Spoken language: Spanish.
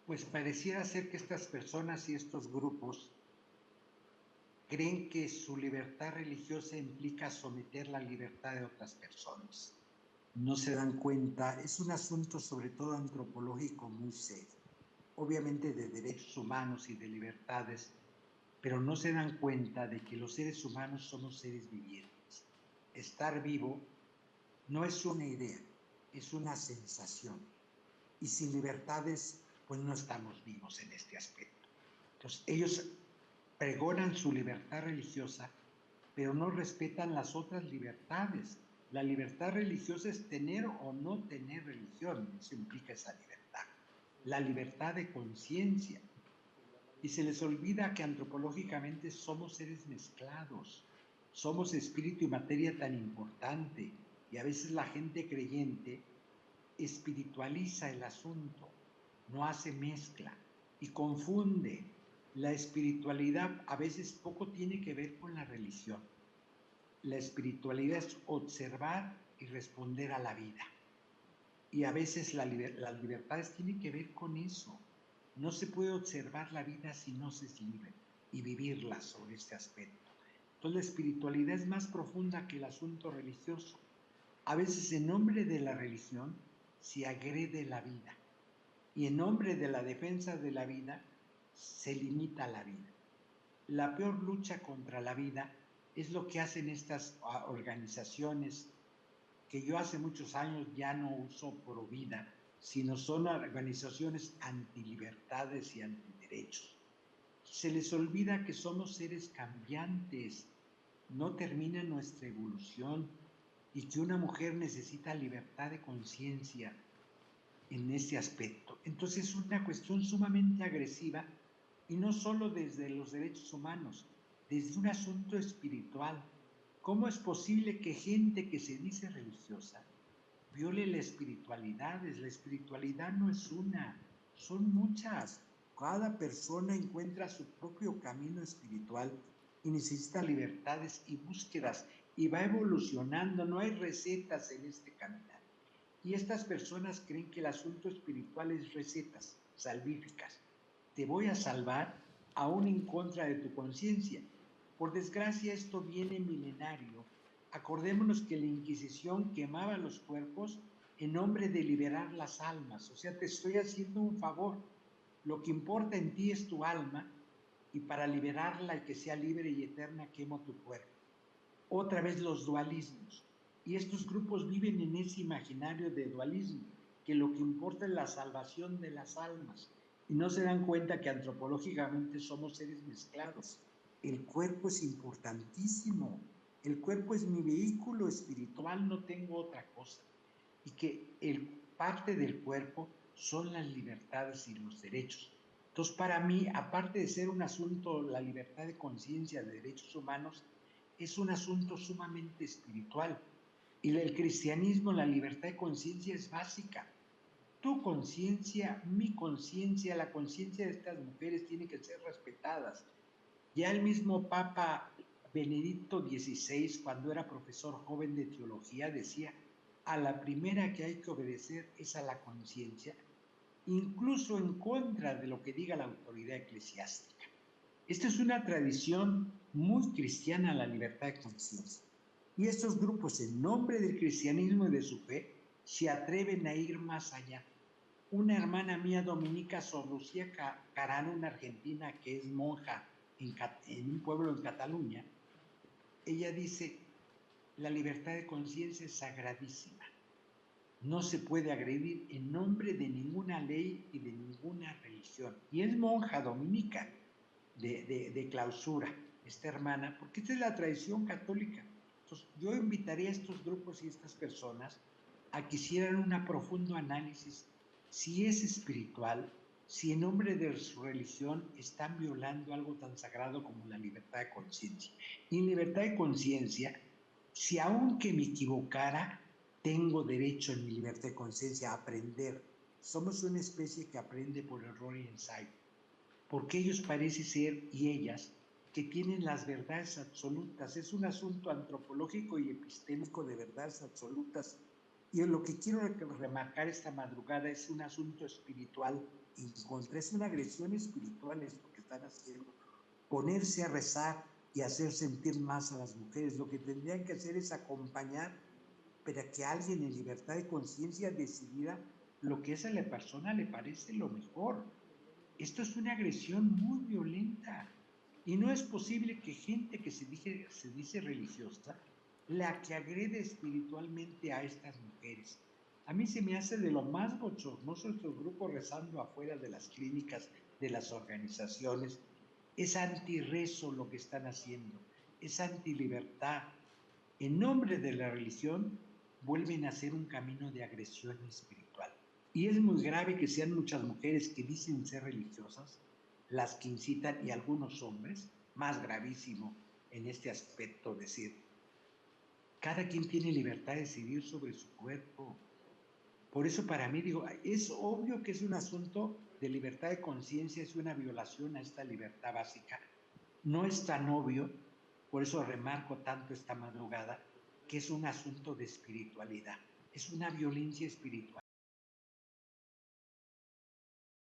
Pues pareciera ser que estas personas y estos grupos creen que su libertad religiosa implica someter la libertad de otras personas. No se dan cuenta, es un asunto sobre todo antropológico muy serio, obviamente de derechos humanos y de libertades, pero no se dan cuenta de que los seres humanos somos seres vivientes. Estar vivo no es una idea, es una sensación. Y sin libertades, pues no estamos vivos en este aspecto. Entonces, ellos pregonan su libertad religiosa, pero no respetan las otras libertades. La libertad religiosa es tener o no tener religión, eso implica esa libertad. La libertad de conciencia. Y se les olvida que antropológicamente somos seres mezclados, somos espíritu y materia tan importante, y a veces la gente creyente espiritualiza el asunto, no hace mezcla y confunde. La espiritualidad a veces poco tiene que ver con la religión. La espiritualidad es observar y responder a la vida. Y a veces las libertades tienen que ver con eso. No se puede observar la vida si no se es libre y vivirla sobre este aspecto. Entonces la espiritualidad es más profunda que el asunto religioso. A veces en nombre de la religión se agrede la vida y en nombre de la defensa de la vida se limita la vida. La peor lucha contra la vida es lo que hacen estas organizaciones que yo hace muchos años ya no uso pro vida, sino son organizaciones antilibertades y antiderechos. Se les olvida que somos seres cambiantes, no termina nuestra evolución y que una mujer necesita libertad de conciencia en ese aspecto. Entonces es una cuestión sumamente agresiva y no solo desde los derechos humanos, desde un asunto espiritual. ¿Cómo es posible que gente que se dice religiosa viole la espiritualidad? La espiritualidad no es una, son muchas. Cada persona encuentra su propio camino espiritual y necesita libertades y búsquedas y va evolucionando. No hay recetas en este caminar. Y estas personas creen que el asunto espiritual es recetas salvíficas. Te voy a salvar aún en contra de tu conciencia. Por desgracia, esto viene milenario. Acordémonos que la Inquisición quemaba los cuerpos en nombre de liberar las almas. O sea, te estoy haciendo un favor. Lo que importa en ti es tu alma y para liberarla y que sea libre y eterna quemo tu cuerpo. Otra vez los dualismos. Y estos grupos viven en ese imaginario de dualismo, que lo que importa es la salvación de las almas. Y no se dan cuenta que antropológicamente somos seres mezclados. El cuerpo es importantísimo. El cuerpo es mi vehículo espiritual, no tengo otra cosa. Y que parte del cuerpo son las libertades y los derechos. Entonces, para mí, aparte de ser un asunto, la libertad de conciencia, de derechos humanos, es un asunto sumamente espiritual. Y el cristianismo, la libertad de conciencia es básica. Tu conciencia, mi conciencia, la conciencia de estas mujeres tiene que ser respetadas. Ya el mismo Papa Benedicto XVI, cuando era profesor joven de teología, decía, a la primera que hay que obedecer es a la conciencia, incluso en contra de lo que diga la autoridad eclesiástica. Esta es una tradición muy cristiana, la libertad de conciencia. Y estos grupos, en nombre del cristianismo y de su fe, se atreven a ir más allá. Una hermana mía, Dominica Sor Lucía Carano, una argentina que es monja en un pueblo en Cataluña, ella dice, la libertad de conciencia es sagradísima. No se puede agredir en nombre de ninguna ley y de ninguna religión. Y es monja dominica de clausura, esta hermana, porque esta es la tradición católica. Entonces, yo invitaría a estos grupos y a estas personas a que hicieran un profundo análisis si es espiritual, si en nombre de su religión están violando algo tan sagrado como la libertad de conciencia. Y en libertad de conciencia, si aunque me equivocara, tengo derecho en mi libertad de conciencia a aprender. Somos una especie que aprende por error y ensayo, porque ellos parece ser y ellas que tienen las verdades absolutas. Es un asunto antropológico y epistémico de verdades absolutas Y lo que quiero remarcar esta madrugada es un asunto espiritual en contra, es una agresión espiritual esto que están haciendo. Ponerse a rezar y hacer sentir más a las mujeres. Lo que tendrían que hacer es acompañar para que alguien en libertad de conciencia decidiera lo que a la persona le parece lo mejor. Esto es una agresión muy violenta y no es posible que gente que se dice religiosa, la que agrede espiritualmente a estas mujeres. A mí se me hace de lo más bochornoso estos grupos rezando afuera de las clínicas, de las organizaciones. Es antirrezo lo que están haciendo, es antilibertad. En nombre de la religión, vuelven a ser un camino de agresión espiritual. Y es muy grave que sean muchas mujeres que dicen ser religiosas las que incitan, y algunos hombres, más gravísimo en este aspecto, decir, cada quien tiene libertad de decidir sobre su cuerpo. Por eso para mí digo, es obvio que es un asunto de libertad de conciencia, es una violación a esta libertad básica. No es tan obvio, por eso remarco tanto esta madrugada, que es un asunto de espiritualidad, es una violencia espiritual.